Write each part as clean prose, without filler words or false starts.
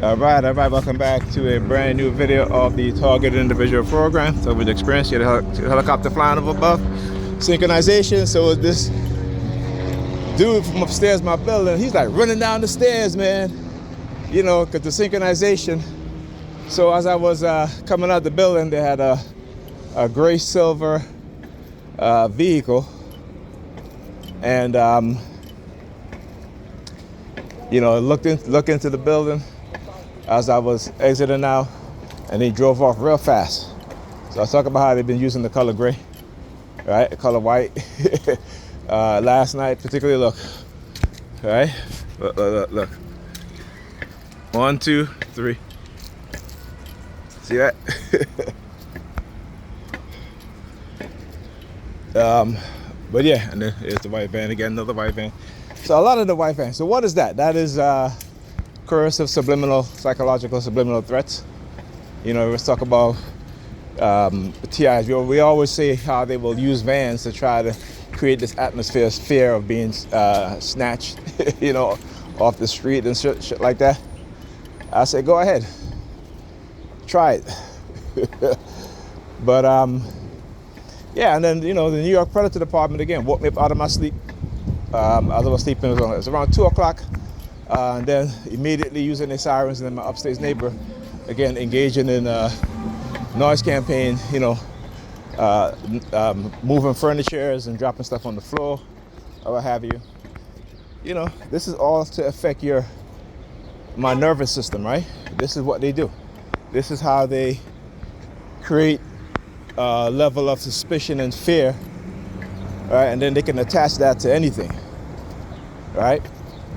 All right, welcome back to a brand new video of the Targeted Individual Program. So with experience, you had a helicopter flying over above, synchronization. So this dude from upstairs my building, he's like running down the stairs, man, you know, because the synchronization. So as I was coming out the building, they had a gray silver vehicle, and you know, looked into the building as I was exiting out, and they drove off real fast. So I was talking about how they've been using the color gray, right? The color white. Last night, particularly, look, right? Look. 1, 2, 3. See that? But yeah, and then here's the white van again, another white van. So a lot of the white vans. So what is that? That is coercive, subliminal, psychological, subliminal threats. You know, let's talk about TIs. We always say how they will use vans to try to create this atmosphere of fear of being snatched, you know, off the street and shit like that. I say, go ahead, try it. But yeah, and then, you know, the New York Predator Department again woke me up out of my sleep. As I was sleeping, it was around 2 o'clock. And then immediately using their sirens, and then my upstairs neighbor, again, engaging in noise campaign, you know, moving furnitures and dropping stuff on the floor, or what have you. You know, this is all to affect my nervous system, right? This is what they do. This is how they create a level of suspicion and fear, right? And then they can attach that to anything, right?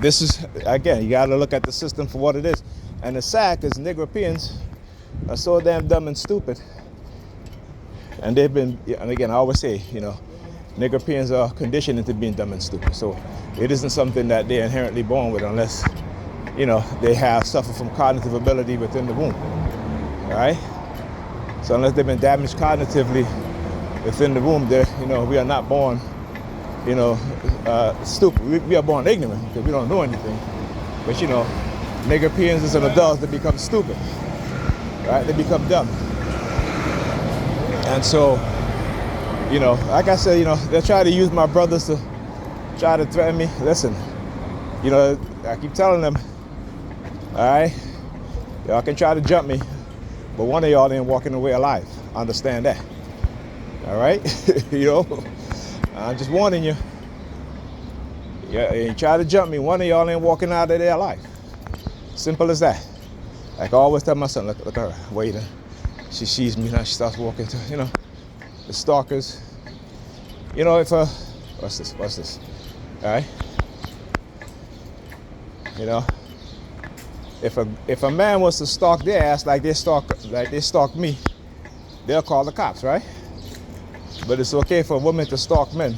This is, again, you gotta look at the system for what it is. And the sad is Negropeans are so damn dumb and stupid. And they've been, and again, I always say, you know, Negropeans are conditioned into being dumb and stupid. So it isn't something that they're inherently born with unless, you know, they have suffered from cognitive ability within the womb, right? So unless they've been damaged cognitively within the womb, you know, we are not born, you know, stupid. We are born ignorant because we don't know anything. But you know, Negropeans as an adult, they become stupid, right? They become dumb. And so, you know, like I said, you know, they're trying to use my brothers to try to threaten me. Listen, you know, I keep telling them, all right, y'all can try to jump me, but one of y'all ain't walking away alive. Understand that, all right? You know, I'm just warning you. Yeah, you try to jump me, one of y'all ain't walking out of there alive. Simple as that. Like I always tell my son, look at her, waiting. She sees me now, she starts walking to, you know, the stalkers. You know, what's this? All right? You know, if a man was to stalk their ass like they stalk me, they'll call the cops, right? But it's okay for a woman to stalk men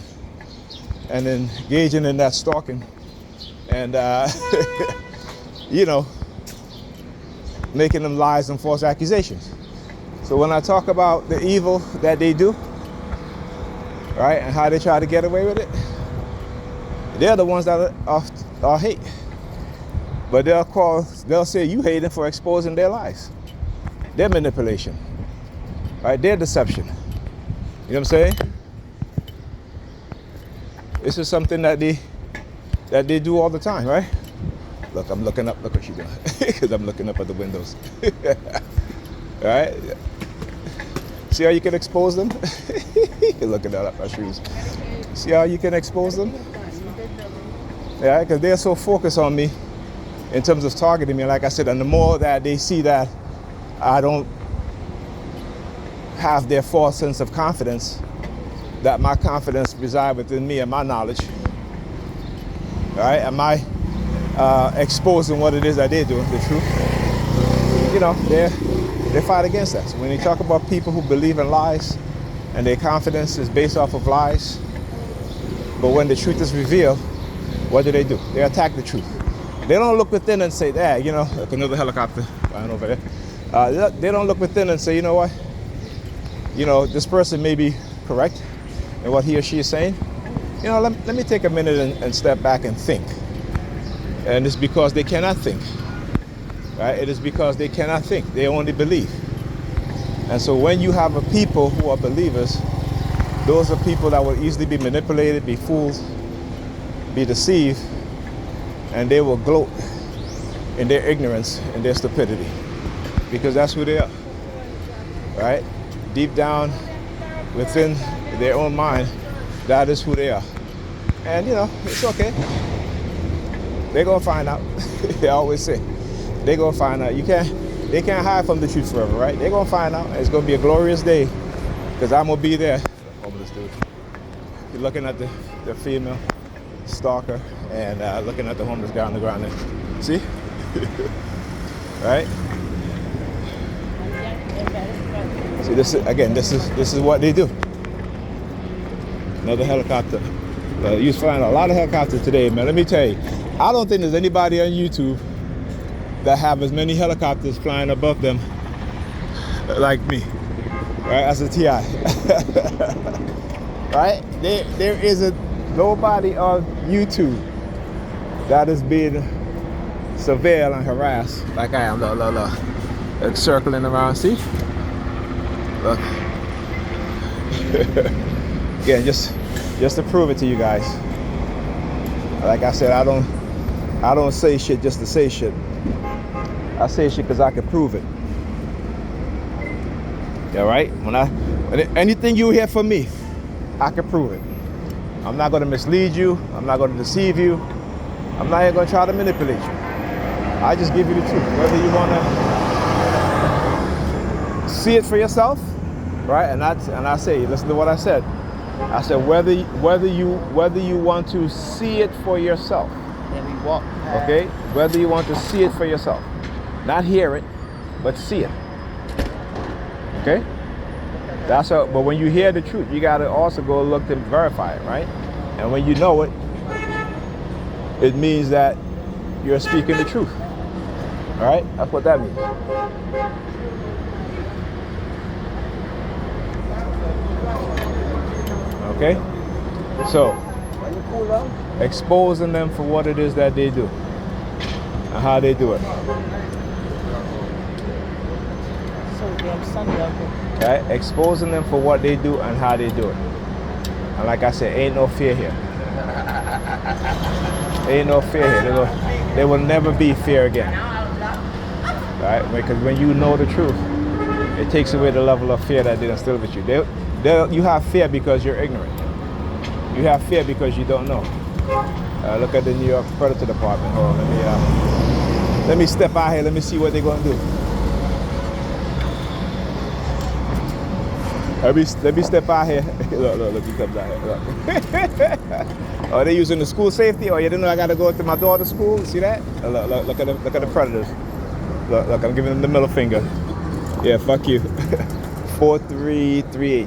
and engaging in that stalking and, you know, making them lies and false accusations. So when I talk about the evil that they do, right, and how they try to get away with it, they're the ones that are hate. But they'll say you hate them for exposing their lies, their manipulation, right, their deception. You know what I'm saying? This is something that they do all the time, right? Look, I'm looking up. Look what she's doing, because I'm looking up at the windows. All right? See how you can expose them? You're looking at my shoes. See how you can expose them? Yeah, because they're so focused on me in terms of targeting me. Like I said, and the more that they see that I don't have their false sense of confidence, that my confidence resides within me and my knowledge. All right? Am I exposing what it is that they're doing, the truth? You know, they fight against that. So when you talk about people who believe in lies and their confidence is based off of lies, but when the truth is revealed, what do? They attack the truth. They don't look within and say, you know, like another helicopter flying over there. They don't look within and say, you know what? You know, this person may be correct in what he or she is saying. You know, let me take a minute and step back and think. And it's because they cannot think. right? It is because they cannot think, they only believe. And so when you have a people who are believers, those are people that will easily be manipulated, be fooled, be deceived, and they will gloat in their ignorance and their stupidity, because that's who they are, right? Deep down within their own mind, that is who they are. And you know, it's okay. They're gonna find out. They always say, they're gonna find out. They can't hide from the truth forever, right? They're gonna find out. It's gonna be a glorious day, because I'm gonna be there. Homeless dude. You're looking at the female stalker and looking at the homeless guy on the ground there. See? Right? See, this is what they do. Another helicopter. You find a lot of helicopters today, man. Let me tell you, I don't think there's anybody on YouTube that have as many helicopters flying above them like me, right? As a TI. Right? There isn't nobody on YouTube that is being surveilled and harassed like I am. Look, circling around, see? Look. Again, just to prove it to you guys. Like I said, I don't say shit just to say shit. I say shit because I can prove it. All right? Anything you hear from me, I can prove it. I'm not going to mislead you. I'm not going to deceive you. I'm not even going to try to manipulate you. I just give you the truth. Whether you want to see it for yourself, right? And I say, listen to what I said. I said whether you want to see it for yourself. Okay? Whether you want to see it for yourself. Not hear it, but see it. Okay? But when you hear the truth, you gotta also go look and verify it, right? And when you know it, it means that you're speaking the truth. All right? That's what that means. Okay? So, exposing them for what it is that they do and how they do it. Right? Exposing them for what they do and how they do it. And like I said, ain't no fear here. Ain't no fear here. There will never be fear again. Right? Because when you know the truth, it takes away the level of fear that they instill with you. You have fear because you're ignorant. You have fear because you don't know. Look at the New York Predator Department. Hold on, let me step out here. Let me see what they're going to do. Let me step out here. Look, he comes out here. Look. Oh, they using the school safety? Oh, you didn't know I got to go to my daughter's school? See that? Look at the predators. Look, I'm giving them the middle finger. Yeah, fuck you. 4338.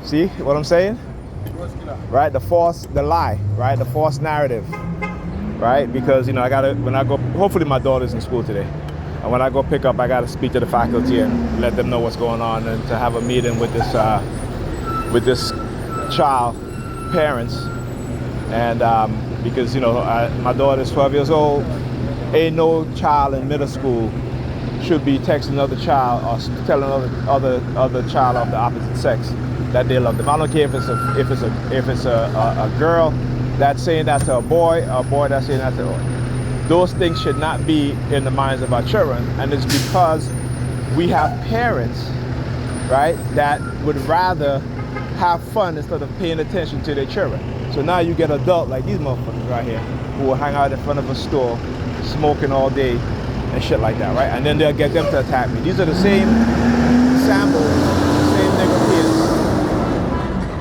See what I'm saying? Right? The lie, right? The false narrative, right? Because, you know, hopefully my daughter's in school today. And when I go pick up, I got to speak to the faculty and let them know what's going on, and to have a meeting with this child parents. And because, you know, my daughter's 12 years old, ain't no child in middle school should be texting another child or telling other child of the opposite sex that they love them. I don't care if it's a girl that's saying that to a boy, or a boy that's saying that to a boy. Those things should not be in the minds of our children, and it's because we have parents, right, that would rather have fun instead of paying attention to their children. So now you get adults like these motherfuckers right here who will hang out in front of a store smoking all day and shit like that, right? And then they'll get them to attack me. These are the same samples, the same Negropeans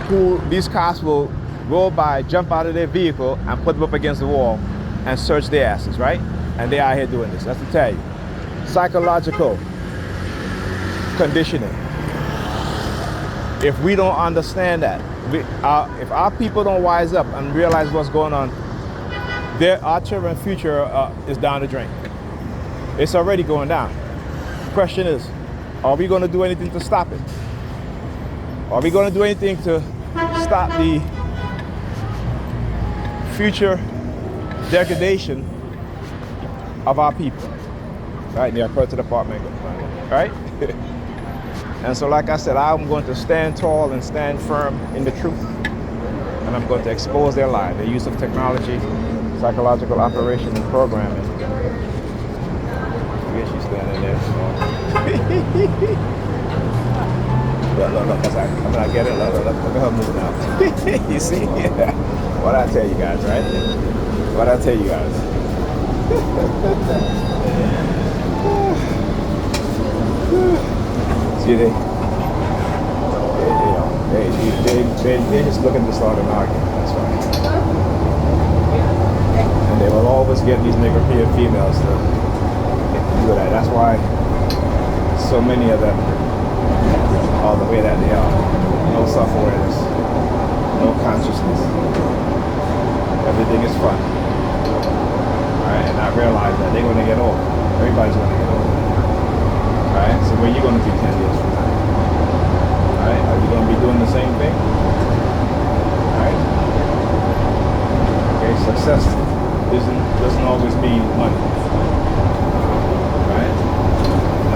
who these cops will go by, jump out of their vehicle and put them up against the wall and search their asses, right? And they out here doing this. That's to tell you. Psychological conditioning. If we don't understand that, if our people don't wise up and realize what's going on, our children's future is down the drain. It's already going down. The question is, are we going to do anything to stop it? Are we going to do anything to stop the future degradation of our people? right? Near Perth Department, right? And so, like I said, I'm going to stand tall and stand firm in the truth, and I'm going to expose their lie, the use of technology, psychological operation, and programming. I guess she's standing there. Look, I get it. Look at her move now. You see? Yeah. What I tell you guys, right? What I tell you guys. See, they're just looking to start an argument. That's right. And they will always get these Negropean females to do that. That's why so many of them are the way that they are. No self-awareness, no consciousness. Everything is fun. Right? And I realize that they're going to get old. Everybody's going to get old. Right? So where are you going to be 10 years from now? Right? Are you going to be doing the same thing? Right? Okay, success doesn't always mean money. Right?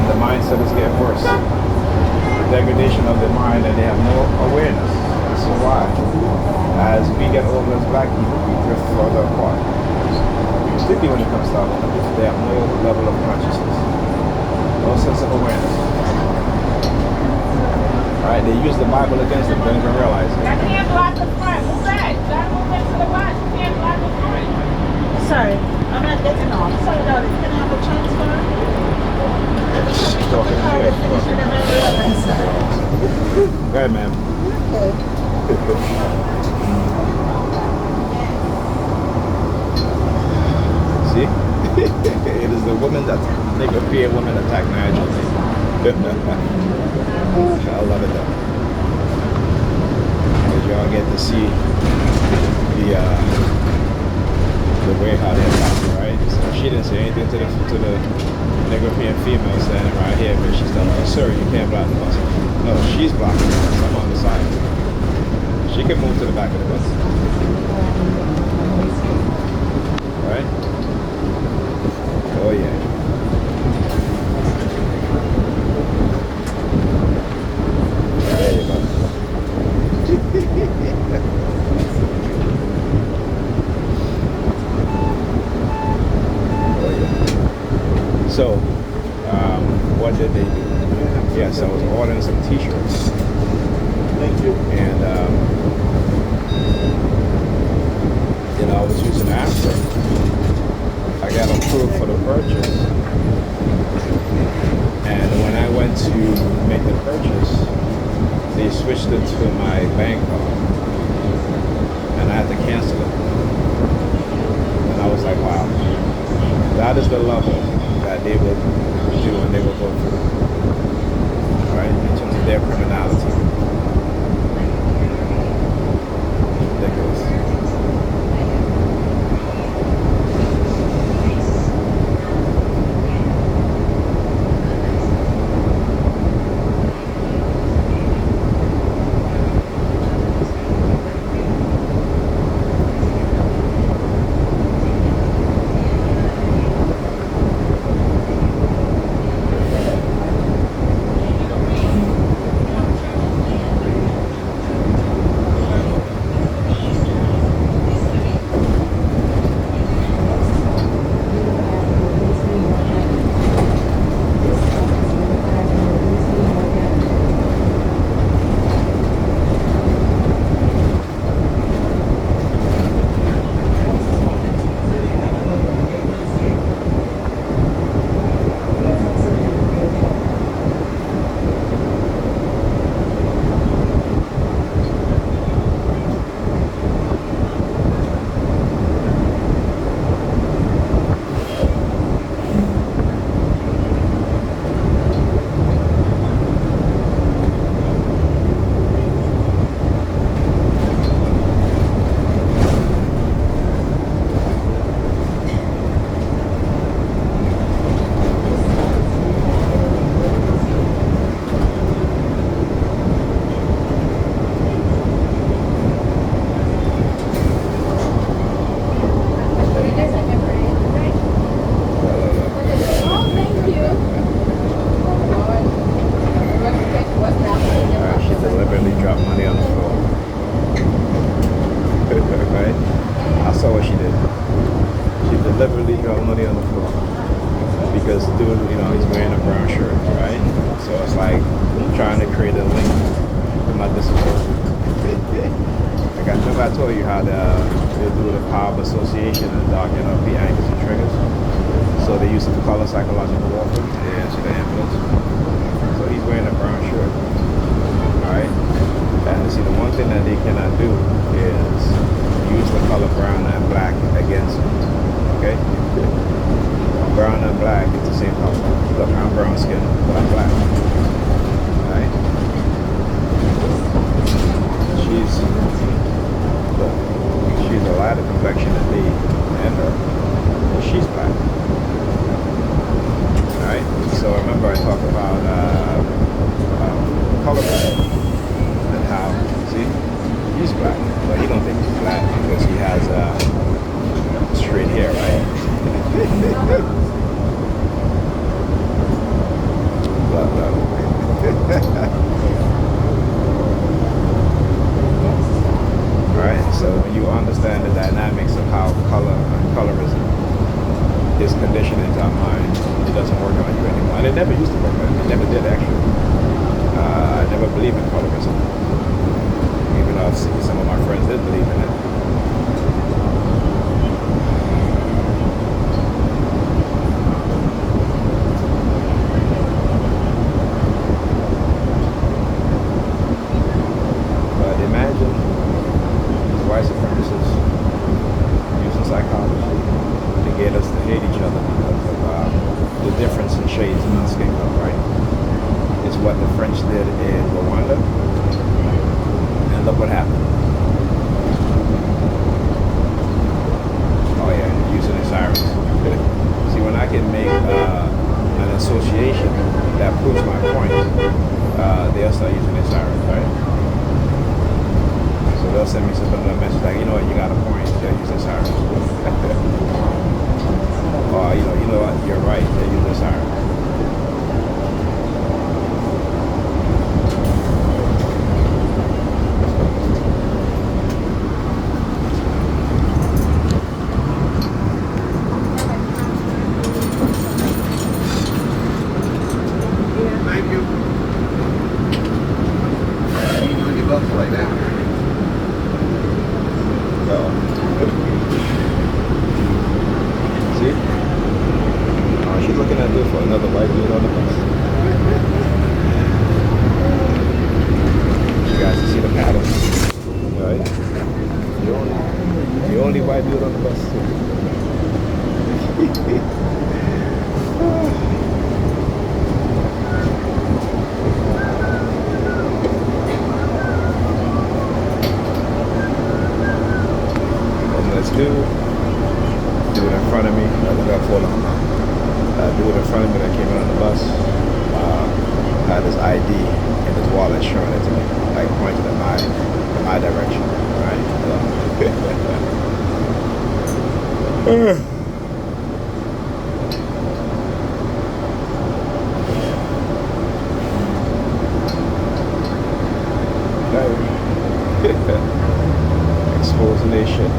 And the mindset is getting worse. The degradation of the mind, and they have no awareness. This is why. As we get older as black people, we drift further apart. Particularly when it comes to our language, they have no level of consciousness, no sense of awareness. Right? They use the Bible against them, don't even realize it. I can't block the front. What's that? You gotta move into the box. You can't block the front. Sorry, I'm not getting off. Sorry, darling. Can I have a transfer? She's talking to you. Go ahead, ma'am. See? It is the woman that Negropean woman attack Nigel. I love it though. Because y'all get to see the way how they attack her, right? So she didn't say anything to the Negropean female standing right here, but she's telling her, sir, you can't block the bus. No, she's blocking the bus. I'm on the side. She can move to the back of the bus. Right? Oh yeah. There you go. Oh yeah. So, what did they do? Yes, I was ordering some t-shirts. Thank you. And I was using After. I got approved for the purchase. And when I went to make the purchase, they switched it to my bank card. And I had to cancel it. And I was like, wow. That is the level that they will do and they will go through. Right? In terms of their criminality. Ridiculous. this dude, he's wearing a brown shirt, right? So it's like trying to create a link to my disability. Like I remember I told you how they do the power of association and darken up the angles and triggers. So they use color psychological warfare to answer the ambulance. So he's wearing a brown shirt, right? And see, the one thing that they cannot do is use the color brown and black against him. Okay? Brown and black is the same color. Look, I'm brown skin, but I'm black. Right? She's a lighter complexion than me and her. But she's black. Alright? So remember I talked about color black and how, see, he's black, but he don't think he's black because he has straight hair, right? Blah, blah. Alright, so when you understand the dynamics of how color and colorism is conditioned into our mind, it doesn't work on you anymore. And it never used to work on it. It never did, actually. I never believed in colorism. Even though some of my friends did believe in it. But imagine these white supremacists using psychology to get us to hate each other because of the difference in shades in our skin color, right? It's what the French did in Rwanda, and look what happened. Oh yeah, using the sirens. See, when I can make an association that proves my point, they'll start using their sirens, right? So they'll send me some message like, you know what, you got a point, they'll use their sirens. Or, you know what, you're right, they'll use their sirens. Expose the nation.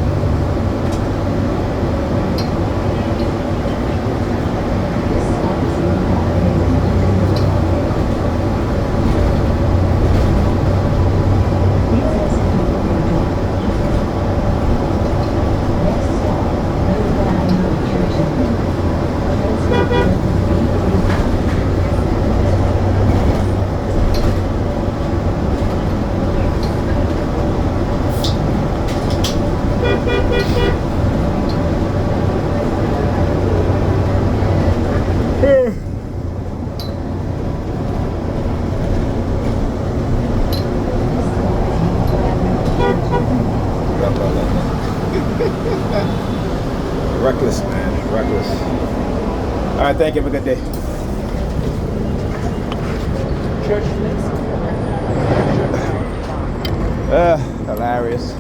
Reckless, man. Reckless. All right, thank you. Have a good day. Church hilarious.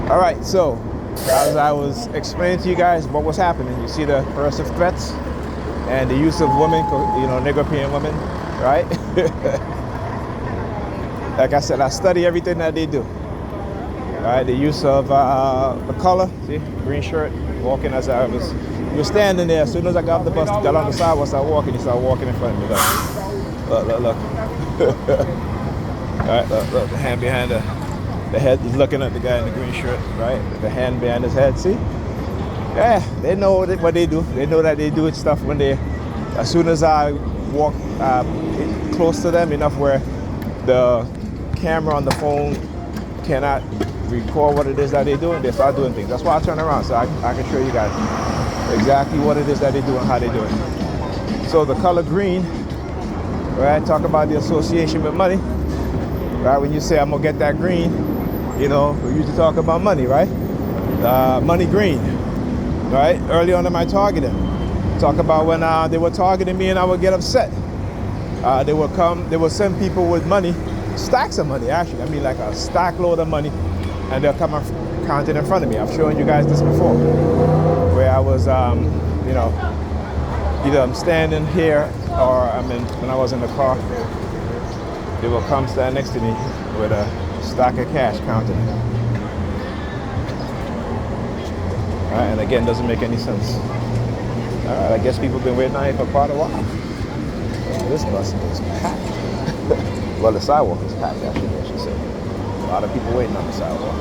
All right, so as I was explaining to you guys what was happening, you see the coercive threats and the use of women, Negropean women, right? Like I said, I study everything that they do. All right, the use of the color, see, green shirt, walking as I was He was standing there. As soon as I got off the bus, got on the sidewalk, started walking. He started walking in front of me. Look. All right, look, the hand behind the head. He's looking at the guy in the green shirt, right? The hand behind his head. See? Yeah, they know what they do. They know that they do stuff when they. As soon as I walk close to them enough where the camera on the phone cannot record what it is that they're doing, they start doing things. That's why I turn around so I can show you guys exactly what it is that they do and how they do it. So the color green, right? Talk about the association with money, right? When you say I'm gonna get that green, you know, we usually talk about money, right? Money green, right? Early on in my targeting, talk about when they were targeting me and I would get upset. They would send people with money, stacks of money actually. I mean like a stack load of money, and they'll come and count it in front of me. I've shown you guys this before, where I was, you know, either I'm standing here or when I was in the car, they will come stand next to me with a stack of cash counting. All right, and again, doesn't make any sense. All right, I guess people have been waiting on here for quite a while. This bus is packed. Well, the sidewalk is packed, actually, I should say. A lot of people waiting on the sidewalk.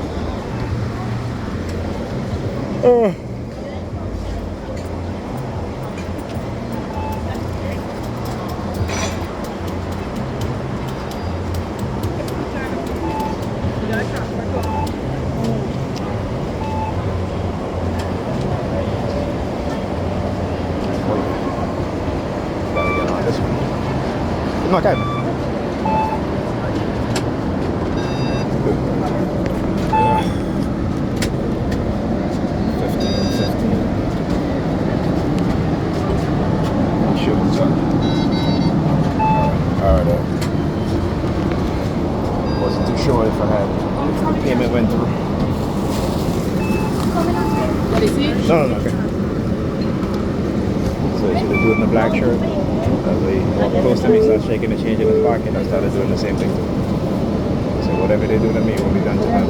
Gotta get on this one. No, okay. 15. Wasn't too sure if I had the payment went through. What is it? No, okay. So they should do it in the black shirt. As they walk close to me, start shaking the change in the pocket, I started doing the same thing to them. So whatever they do to me will be done to them.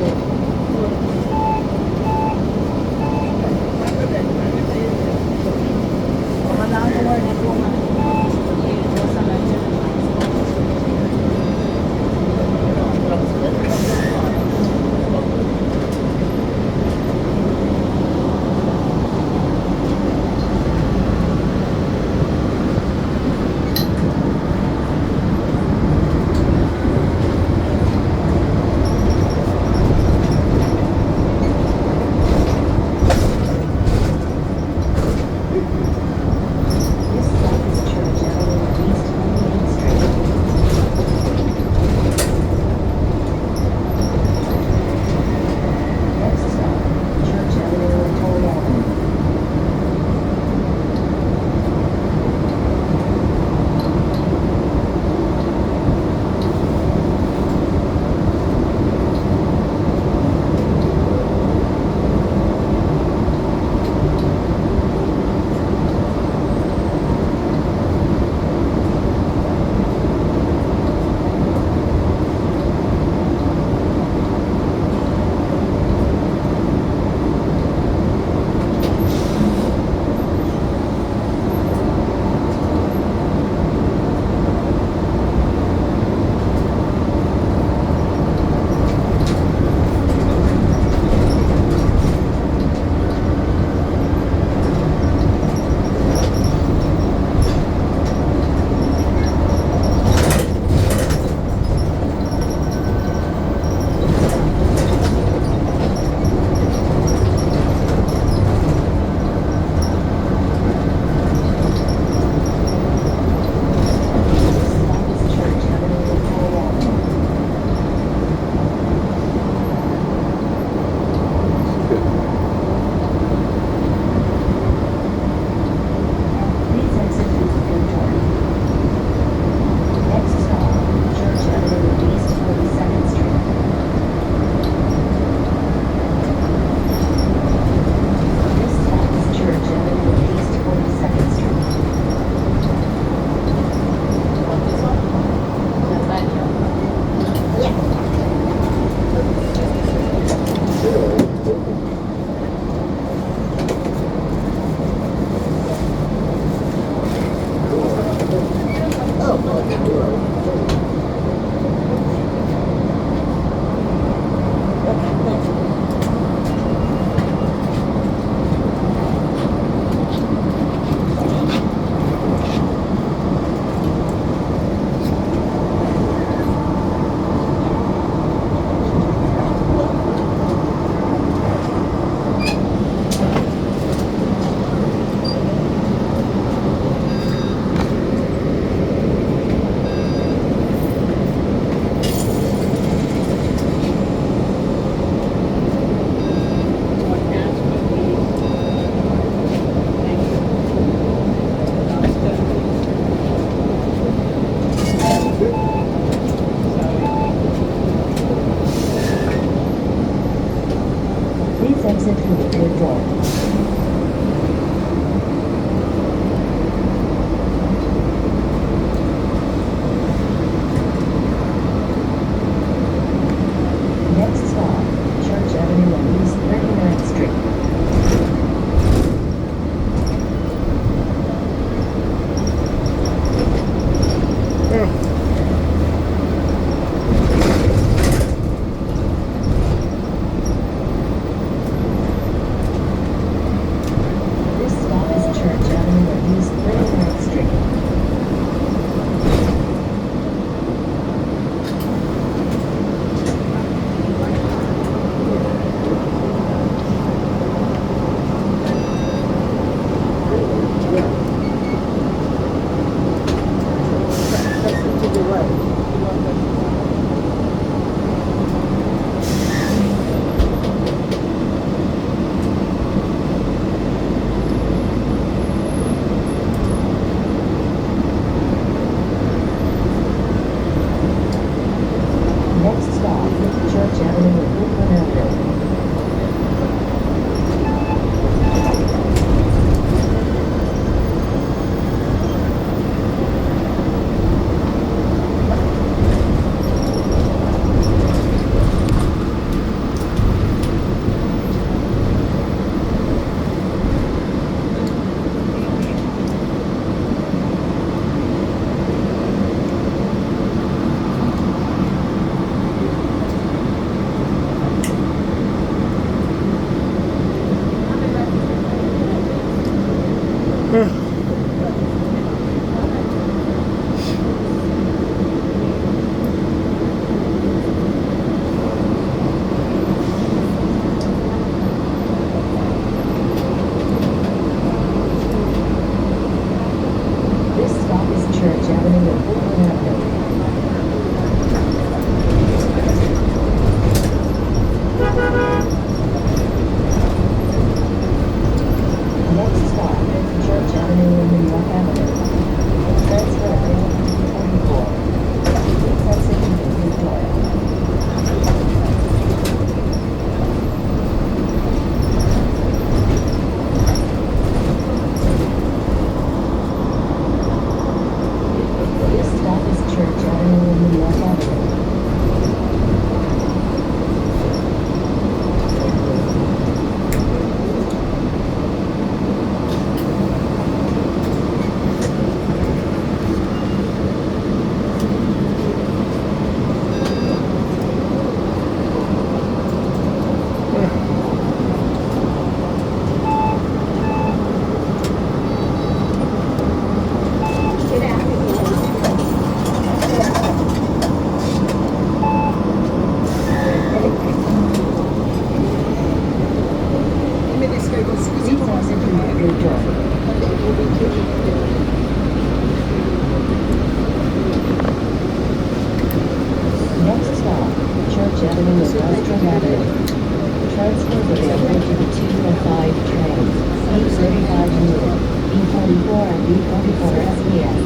Church Avenue and Woodland Avenue. Next stop, Church Avenue and New York Avenue. Transfer at 44. Exit Victoria. This stop is Church Avenue and New York Avenue. Next stop, Church Avenue and Western Avenue. Transfers available to the 2 and 5 trains, E35 unit, E44 and E44 SPS.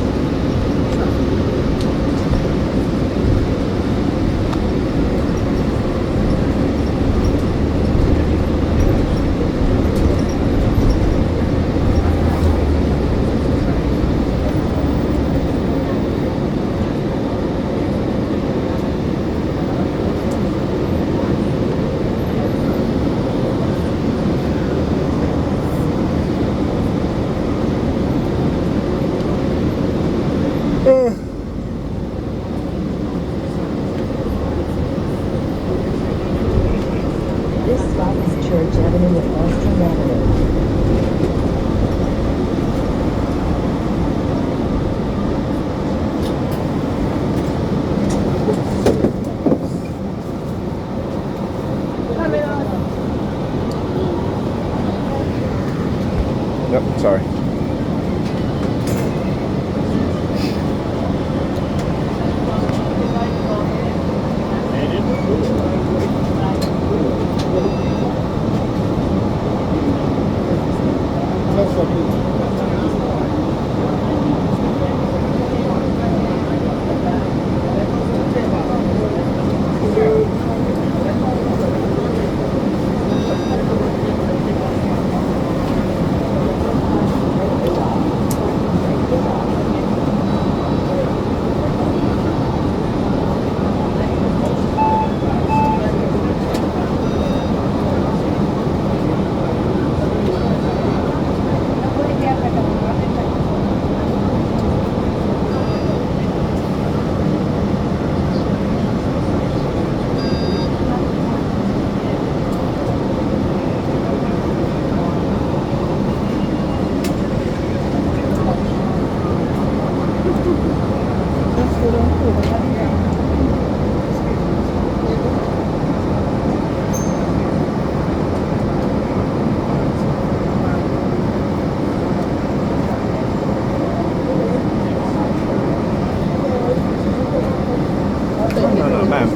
This stop is Church Avenue and Western Avenue. Yep, sorry.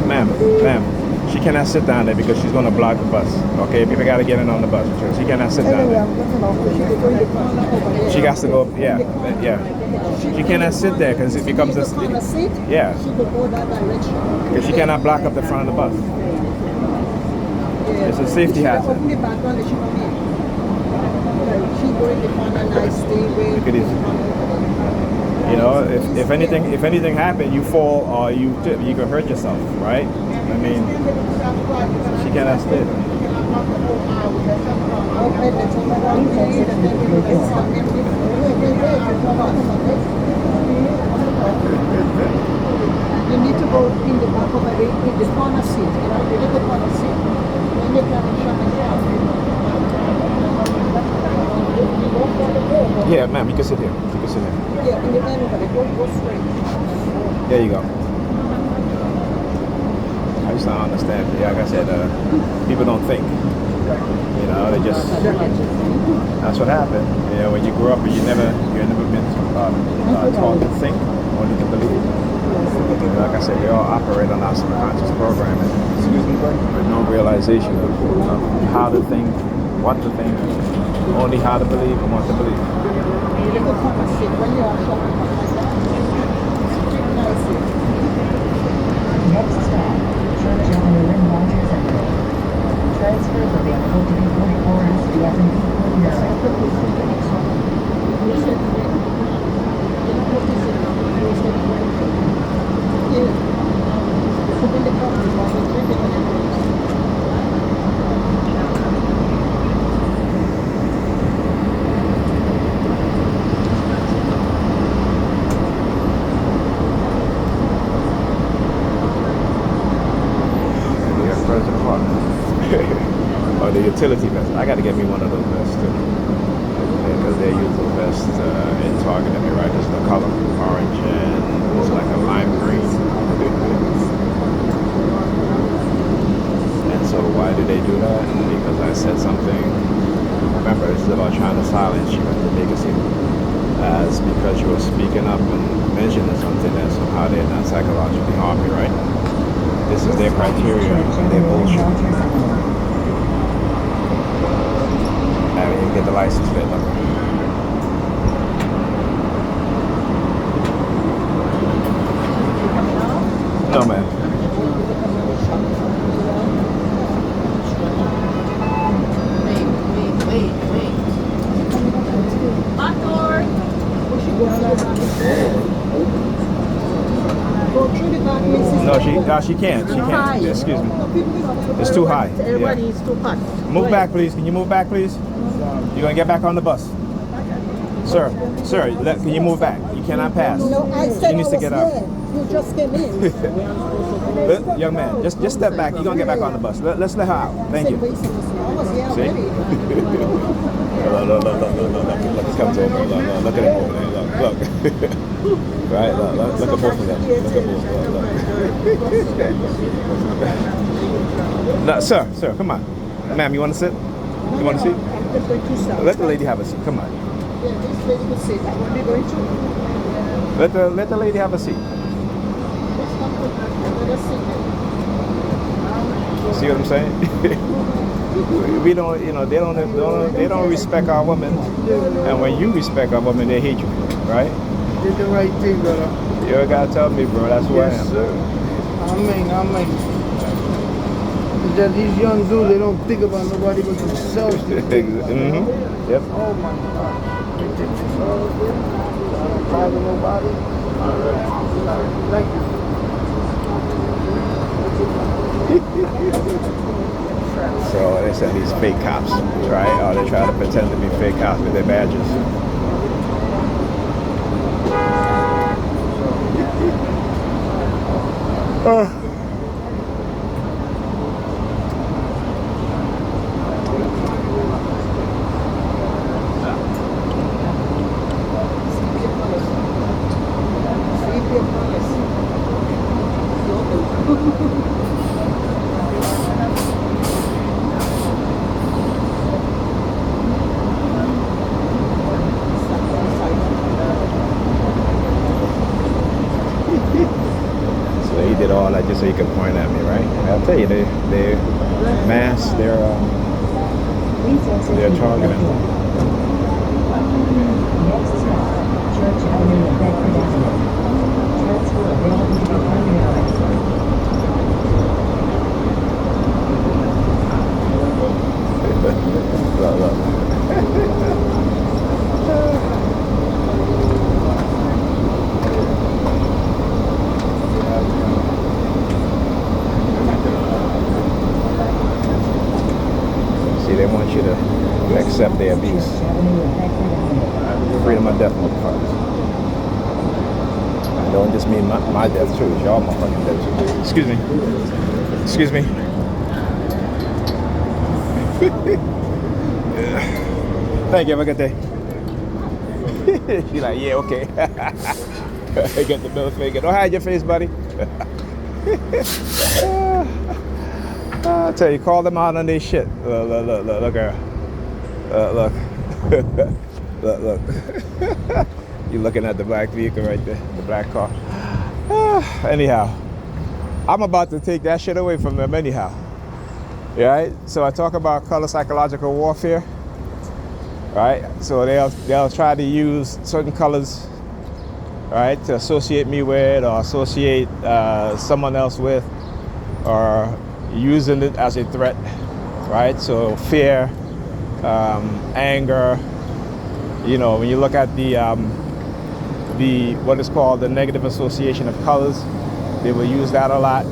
Ma'am, she cannot sit down there because she's going to block the bus. Okay, people got to get in on the bus. She cannot sit down there. She has to go, yeah. She cannot sit there because it becomes a, yeah. Because she cannot block up the front of the bus. It's a safety hazard. Look at this. You know, if anything happened, you fall or you can hurt yourself, right? I mean, she cannot sit. You need to go in the back of a vehicle, the corner seat, you know, the little corner seat. Then you can shut it down. Yeah, ma'am, you can sit here. You can sit here. Yeah, in the end of it, go straight. There you go. I just don't understand. Yeah, like I said, people don't think. You know, they just, that's what happened. You know, when you grow up and you've never been taught to think, only to believe. And like I said, we all operate on our subconscious programming. With no realization of how to think, what to think, only how to believe and what to believe. Next stop, Church Avenue and Rogers Center. Transfers available to be 44 Or the utility vest. I got to get me one of those vests too. Because they use those vests in Target. I mean, right? It's the color orange and it's like a lime green. And so why do they do that? Because I said something. Remember, this is about trying to silence you at the legacy. As because you were speaking up and mentioning something that somehow they're not psychologically harm you, right? This is their criteria, their bullshit. I mean, you get the license plate number. No, man. Wait. Back door. No, she can't. She can't. Excuse me. It's too high. Everybody is too hot. Move back, please. Can you move back, please? You're gonna get back on the bus. Sir, can you move back? You cannot pass. No, I said She needs to get out. You just came in. Young man, just step back. You're gonna get back on the bus. Let's let her out. Thank you. I was here See? already. Look, come to him. Look at him over there. Look. Right? Look at both of them. Look at both. No, sir, come on. Ma'am, you want to sit? You want to sit? Let the lady have a seat. Come on. Yeah, this lady will sit. I will be going to. Let the lady have a seat. See what I'm saying? We don't, they don't respect our women, and when you respect our women, they hate you, right? Did the right thing, brother. You gotta tell me, bro. That's who I am. Sir. Amen. It's that these young dudes, they don't think about nobody but themselves. Mm-hmm. Yep. Oh my God. They think it's all good. I don't bother nobody. Thank you. So they said these fake cops, right? Or they try to pretend to be fake cops with their badges. So he did all that just so he could point at me, right? I'll tell you, they mass, they're targeting. Next stop, Church Avenue and Bedford Avenue. Transfer available to be 1 hour. Look. See, they want you to accept their abuse. Church Avenue and Bedford Avenue. Freedom of death, motherfuckers. I don't just mean my death too. It's y'all motherfucking death too. Excuse me. Thank you. Have a good day. She's like, yeah, okay. Get the middle finger. Don't hide your face, buddy. I tell you, call them out on their shit. Look, girl. Look. Look. You're looking at the black vehicle right there, the black car. Anyhow, I'm about to take that shit away from them anyhow. Right? So I talk about color psychological warfare. Right? So they'll try to use certain colors, right, to associate me with or associate someone else with, or using it as a threat, right? So fear, anger. You know, when you look at the what is called the negative association of colors, they will use that a lot.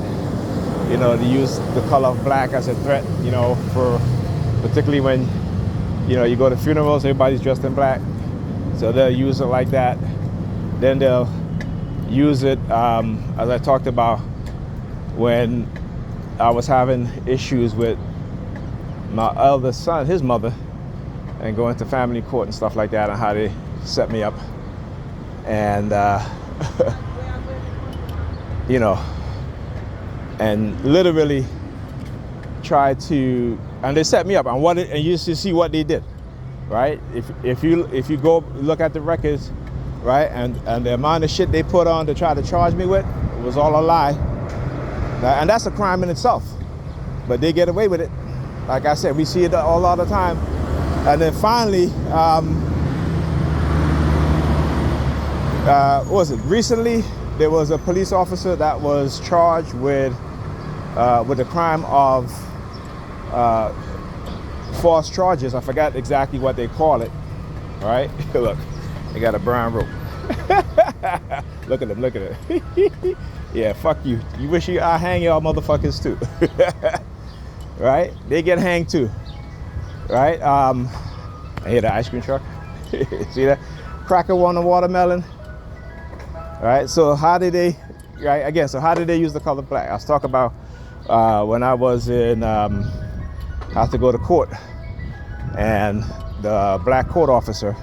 You know, they use the color of black as a threat. You know, for particularly when you go to funerals, everybody's dressed in black, so they'll use it like that. Then they'll use it, as I talked about, when I was having issues with my eldest son, his mother, and going to family court and stuff like that, and how they set me up. And, you know, and literally try to, and they set me up, and you see what they did, right? If you go look at the records, right, and the amount of shit they put on to try to charge me with, it was all a lie. And that's a crime in itself, but they get away with it. Like I said, we see it all the time. And then finally, what was it? Recently, there was a police officer that was charged with the crime of false charges. I forgot exactly what they call it, right? Look, they got a brown rope. Look at him. Yeah, fuck you. You wish I hang y'all motherfuckers too. Right? They get hanged too. Right? I hear the ice cream truck. See that? Cracker on the watermelon. Right? So how did they, right? Again, so how did they use the color black? I was talking about when I was in, had to go to court, and the black court officer,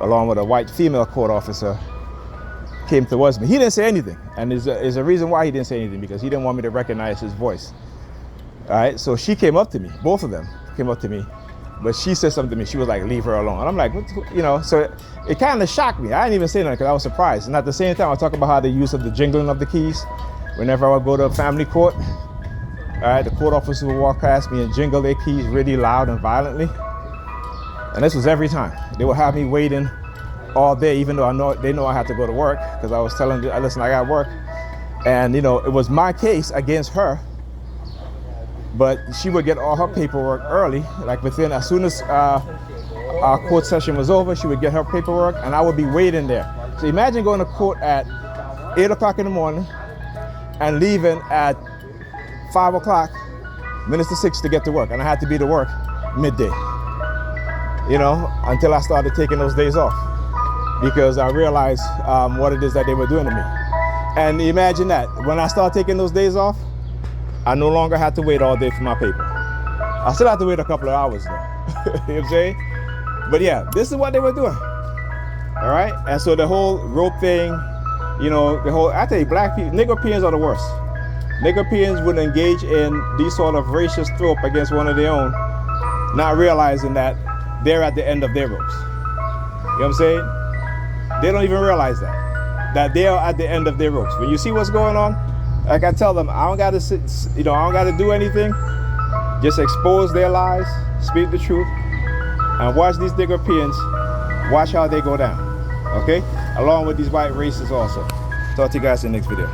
along with a white female court officer, came towards me. He didn't say anything, and there's a reason why he didn't say anything, because he didn't want me to recognize his voice. All right, so she came up to me, both of them came up to me, but she said something to me. She was like, leave her alone. And I'm like, what, so it kind of shocked me. I didn't even say nothing because I was surprised. And at the same time, I talk about how the use of the jingling of the keys. Whenever I would go to a family court, all right, the court officers would walk past me and jingle their keys really loud and violently. And this was every time. They would have me waiting all day, even though they know I had to go to work, because I was telling them, listen, I got work. And it was my case against her, but she would get all her paperwork early, like as soon as our court session was over, she would get her paperwork, and I would be waiting there. So imagine going to court at 8 o'clock in the morning and leaving at 5 o'clock, minutes to 6 to get to work, and I had to be to work midday, until I started taking those days off, because I realized what it is that they were doing to me. And imagine that, when I started taking those days off, I no longer had to wait all day for my paper. I still have to wait a couple of hours though. You know what I'm saying? But yeah, this is what they were doing. All right? And so the whole rope thing, I tell you, black people, Negropeans are the worst. Negropeans would engage in these sort of racist trope against one of their own, not realizing that they're at the end of their ropes. You know what I'm saying? They don't even realize that they are at the end of their ropes. When you see what's going on, like I tell them, I don't got to sit, I don't got to do anything. Just expose their lies, speak the truth, and watch these Negropeans, watch how they go down, okay? Along with these white racists also. Talk to you guys in the next video.